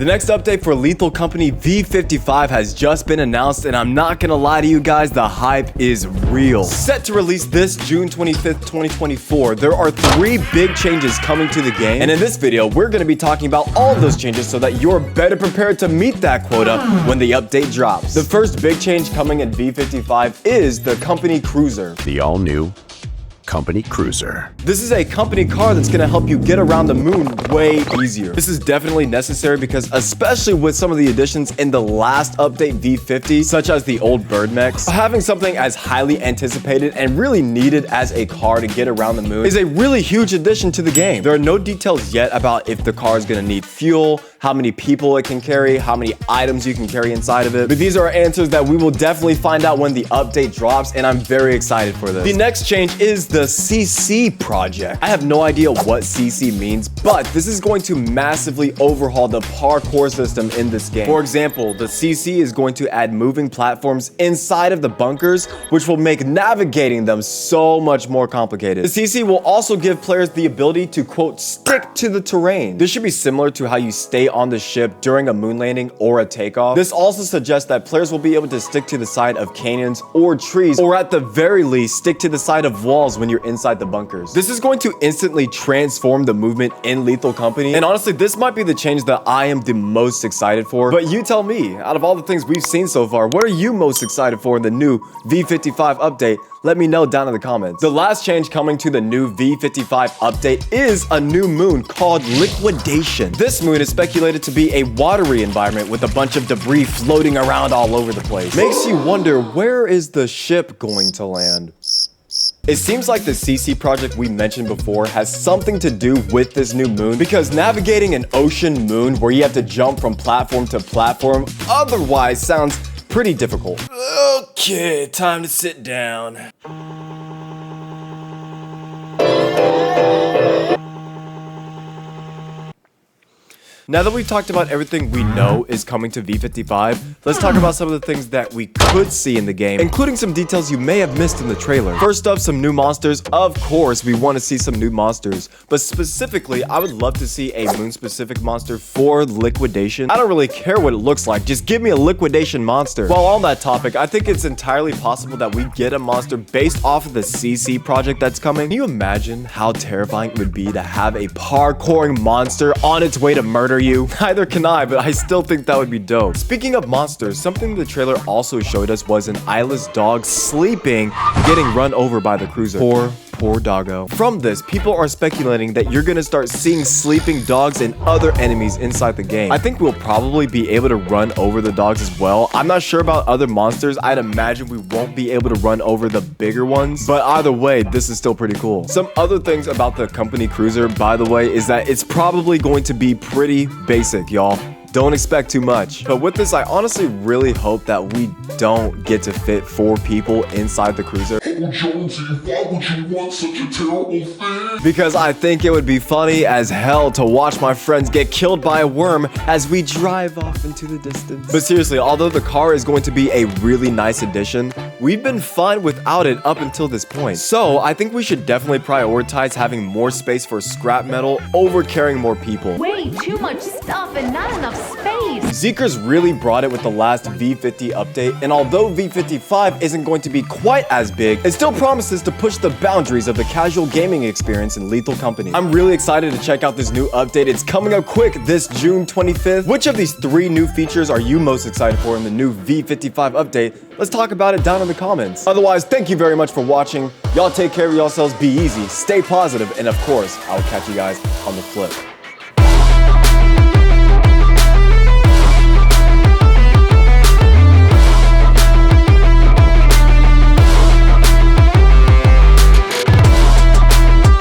The next update for Lethal Company V55 has just been announced, and I'm not gonna lie to you guys, the hype is real. Set to release this June 25th, 2024, there are 3 big changes coming to the game, and in this video, we're gonna be talking about all of those changes so that you're better prepared to meet that quota when the update drops. The first big change coming in V55 is the Company Cruiser. The all-new Company Cruiser. This is a company car that's gonna help you get around the moon way easier. This is definitely necessary because especially with some of the additions in the last update V50, such as the old bird mechs, having something as highly anticipated and really needed as a car to get around the moon is a really huge addition to the game. There are no details yet about if the car is gonna need fuel, how many people it can carry, how many items you can carry inside of it. But these are answers that we will definitely find out when the update drops, and I'm very excited for this. The next change is the CC project. I have no idea what CC means, but this is going to massively overhaul the parkour system in this game. For example, the CC is going to add moving platforms inside of the bunkers, which will make navigating them so much more complicated. The CC will also give players the ability to, quote, stick to the terrain. This should be similar to how you stay on the ship during a moon landing or a takeoff. This also suggests that players will be able to stick to the side of canyons or trees, or at the very least, stick to the side of walls when you're inside the bunkers. This is going to instantly transform the movement in Lethal Company, and honestly, this might be the change that I am the most excited for. But you tell me, out of all the things we've seen so far, what are you most excited for in the new V55 update? Let me know down in the comments. The last change coming to the new V55 update is a new moon called Liquidation. This moon is speculated to be a watery environment with a bunch of debris floating around all over the place. Makes you wonder, where is the ship going to land? It seems like the CC project we mentioned before has something to do with this new moon, because navigating an ocean moon where you have to jump from platform to platform otherwise sounds pretty difficult. Okay, time to sit down. Now that we've talked about everything we know is coming to V55, let's talk about some of the things that we could see in the game, including some details you may have missed in the trailer. First up, some new monsters. Of course, we want to see some new monsters, but specifically, I would love to see a moon-specific monster for Liquidation. I don't really care what it looks like, just give me a Liquidation monster. While on that topic, I think it's entirely possible that we get a monster based off of the CC project that's coming. Can you imagine how terrifying it would be to have a parkouring monster on its way to murder you? Neither can I, but I still think that would be dope. Speaking of monsters, something the trailer also showed us was an eyeless dog sleeping, getting run over by the cruiser. Poor doggo. From this, people are speculating that you're gonna start seeing sleeping dogs and other enemies inside the game. I think we'll probably be able to run over the dogs as well. I'm not sure about other monsters. I'd imagine we won't be able to run over the bigger ones, but either way, this is still pretty cool. Some other things about the Company Cruiser, by the way, is that it's probably going to be pretty basic, y'all. Don't expect too much. But with this, I honestly really hope that we don't get to fit 4 people inside the cruiser. Oh, Jonesy, why would you want such a terrible thing? Because I think it would be funny as hell to watch my friends get killed by a worm as we drive off into the distance. But seriously, although the car is going to be a really nice addition, we've been fine without it up until this point. So I think we should definitely prioritize having more space for scrap metal over carrying more people. Way too much stuff and not enough space. Zeekerss really brought it with the last V50 update, and although V55 isn't going to be quite as big, it still promises to push the boundaries of the casual gaming experience in Lethal Company. I'm really excited to check out this new update. It's coming up quick this June 25th. Which of these 3 new features are you most excited for in the new V55 update? Let's talk about it down in the comments. Otherwise, thank you very much for watching. Y'all take care of yourselves, be easy, stay positive, and of course, I will catch you guys on the flip.